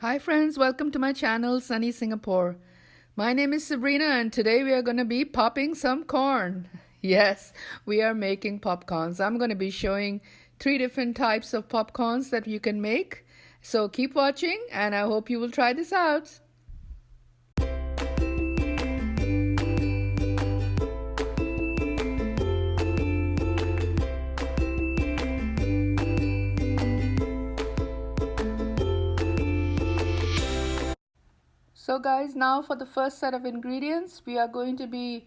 Hi friends, welcome to my channel Sunny Singapore. My name is Sabrina and today we are going to be popping some corn. Yes, we are making popcorns. I'm going to be showing 3 different types of popcorns that you can make. So keep watching and I hope you will try this out. So guys, now for the first set of ingredients, we are going to be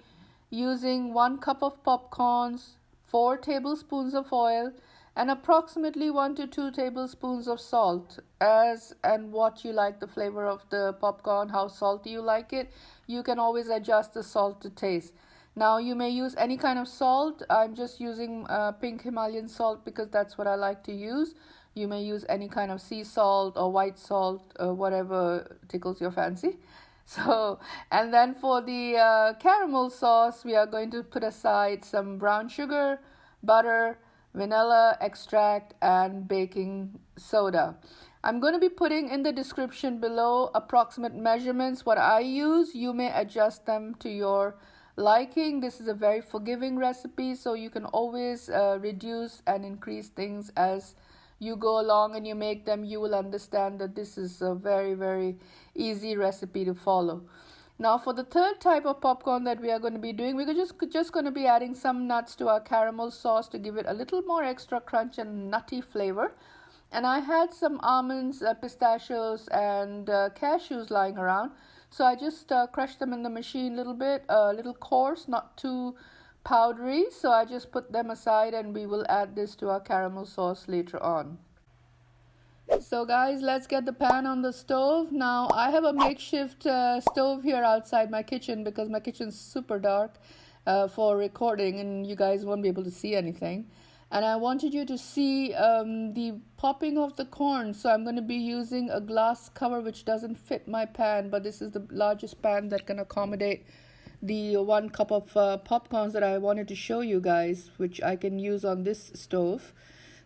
using 1 cup of popcorns, 4 tablespoons of oil, and approximately 1 to 2 tablespoons of salt, as and what you like the flavor of the popcorn, how salty you like it. You can always adjust the salt to taste. Now you may use any kind of salt. I'm just using pink Himalayan salt because that's what I like to use. You may use any kind of sea salt or white salt, whatever tickles your fancy. So, and then for the caramel sauce, we are going to put aside some brown sugar, butter, vanilla extract, and baking soda. I'm going to be putting in the description below approximate measurements what I use. You may adjust them to your liking. This is a very forgiving recipe, so you can always reduce and increase things as you go along and you make them. You will understand that this is a very easy recipe to follow. Now for the third type of popcorn that we are going to be doing, we're just going to be adding some nuts to our caramel sauce to give it a little more extra crunch and nutty flavor. And I had some almonds, pistachios, and cashews lying around, so I just crushed them in the machine a little bit, a little coarse, not too powdery. So I just put them aside and we will add this to our caramel sauce later on. So guys, let's get the pan on the stove. Now I have a makeshift stove here outside my kitchen because my kitchen's super dark for recording and you guys won't be able to see anything. And I wanted you to see the popping of the corn. So I'm going to be using a glass cover which doesn't fit my pan, but this is the largest pan that can accommodate the 1 cup of popcorns that I wanted to show you guys, which I can use on this stove.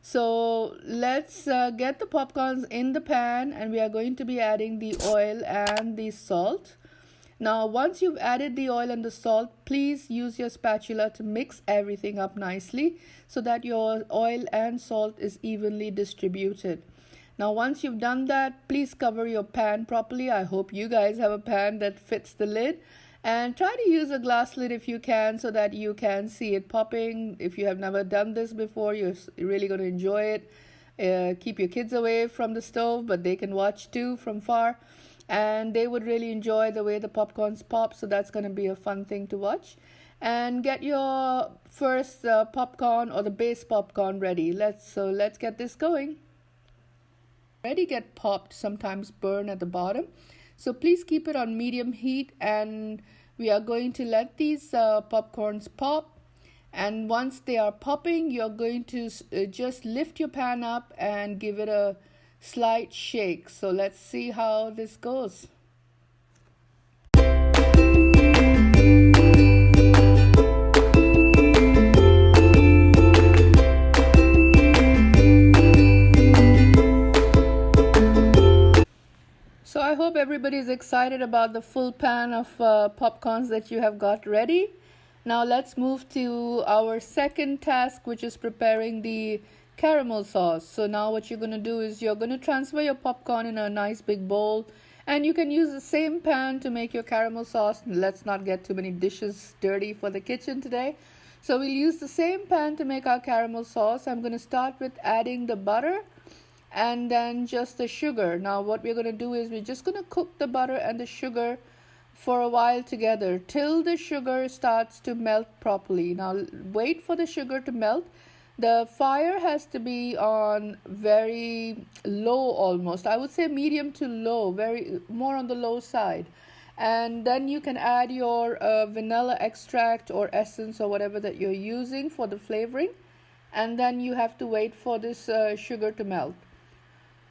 So let's get the popcorns in the pan, and we are going to be adding the oil and the salt. Now once you've added the oil and the salt, please use your spatula to mix everything up nicely so that your oil and salt is evenly distributed. Now once you've done that, please cover your pan properly. I hope you guys have a pan that fits the lid. And try to use a glass lid if you can so that you can see it popping. If you have never done this before, you're really going to enjoy it. Keep your kids away from the stove, but they can watch too from far. And they would really enjoy the way the popcorns pop, so that's going to be a fun thing to watch. And get your first popcorn or the base popcorn ready. Let's get this going. Already get popped, sometimes burn at the bottom. So please keep it on medium heat, and we are going to let these popcorns pop. And once they are popping, you're going to just lift your pan up and give it a slight shake. So let's see how this goes. So I hope everybody is excited about the full pan of popcorns that you have got ready. Now let's move to our second task, which is preparing the caramel sauce. So now what you're going to do is you're going to transfer your popcorn in a nice big bowl, and you can use the same pan to make your caramel sauce. Let's not get too many dishes dirty for the kitchen today. So we'll use the same pan to make our caramel sauce. I'm going to start with adding the butter and then just the sugar. Now what we're going to do is we're just going to cook the butter and the sugar for a while together till the sugar starts to melt properly. Now wait for the sugar to melt. The fire has to be on very low, almost I would say medium to low, more on the low side. And then you can add your vanilla extract or essence or whatever that you're using for the flavoring, and then you have to wait for this sugar to melt.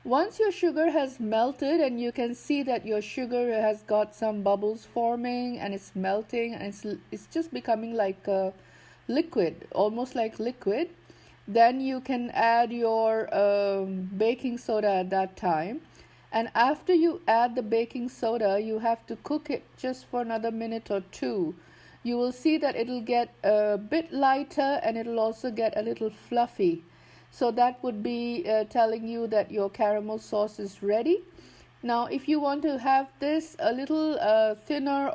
Once your sugar has melted and you can see that your sugar has got some bubbles forming and it's melting and it's just becoming like a liquid, almost like liquid, then you can add your baking soda at that time. And after you add the baking soda, you have to cook it just for another minute or two. You will see that it'll get a bit lighter and it'll also get a little fluffy. So that would be telling you that your caramel sauce is ready. Now, if you want to have this a little thinner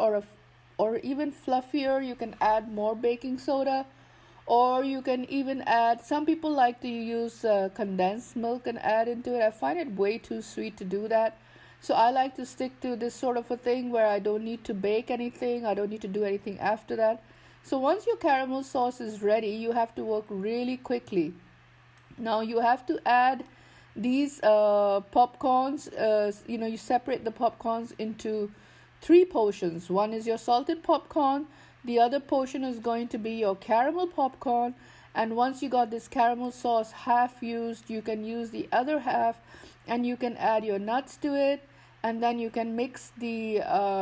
or even fluffier, you can add more baking soda, or you can even add, some people like to use condensed milk and add into it. I find it way too sweet to do that. So I like to stick to this sort of a thing where I don't need to bake anything. I don't need to do anything after that. So once your caramel sauce is ready, you have to work really quickly. Now you have to add these popcorns. You separate the popcorns into three portions. One is your salted popcorn, the other portion is going to be your caramel popcorn, and once you got this caramel sauce half used, you can use the other half and you can add your nuts to it, and then you can mix the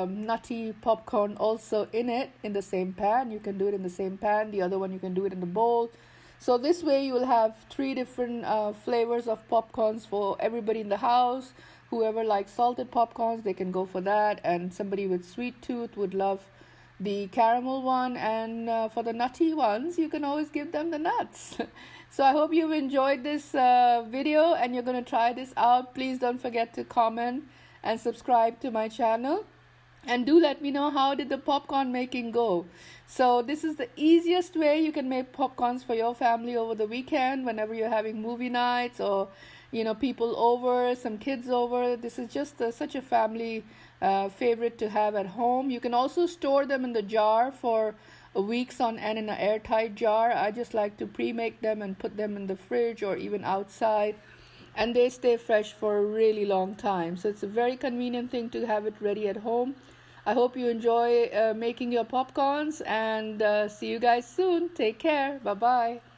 nutty popcorn also in it in the same pan. You can do it in the same pan, the other one you can do it in the bowl. So this way you will have three different flavors of popcorns for everybody in the house. Whoever likes salted popcorns, they can go for that, and somebody with sweet tooth would love the caramel one, and for the nutty ones, you can always give them the nuts. So I hope you've enjoyed this video and you're going to try this out. Please don't forget to comment and subscribe to my channel. And do let me know how did the popcorn making go. So this is the easiest way you can make popcorns for your family over the weekend whenever you're having movie nights, or people over, some kids over. This is just such a family favorite to have at home. You can also store them in the jar for weeks on end in an airtight jar. I just like to pre-make them and put them in the fridge or even outside, and they stay fresh for a really long time. So it's a very convenient thing to have it ready at home. I hope you enjoy making your popcorns, and see you guys soon. Take care. Bye-bye.